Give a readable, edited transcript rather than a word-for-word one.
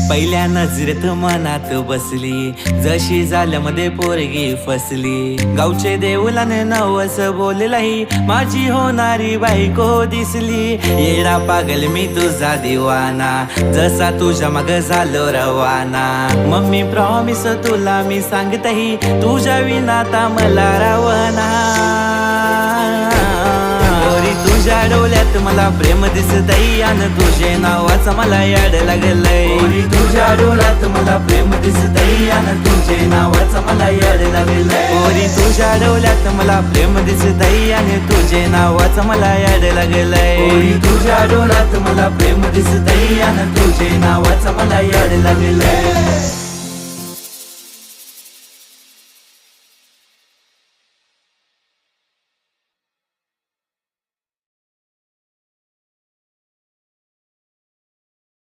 पहिल्या नजरेत मनात बसली, जशी झाल्यामध्ये पोरगी फसली। गावचे देऊलाने नवस बोललाई, माझी होणारी बायको दिसली। येडा पागल मी तुझा दिवाना, जसा तुझ्या मग झालो रवाना। मम्मी प्रॉमिस तुला मी सांगतही, तुझ्या विनाता मला रावना। तुझ्या डोळ्यात मला प्रेम दिसतई, अन तुझे नावाचं मला याड लागलंय। तुझ्या डोळ्यात मला प्रेम दिसतई, अन तुझे नावाचं मला याड लागलंय। तुझ्या डोळ्यात मला प्रेम दिसतई, आणि तुझे नावाचं मला याड लागलंय। तुझ्या डोळ्यात मला प्रेम दिसतई, अन तुझे नावाचं मला याड लागलंय।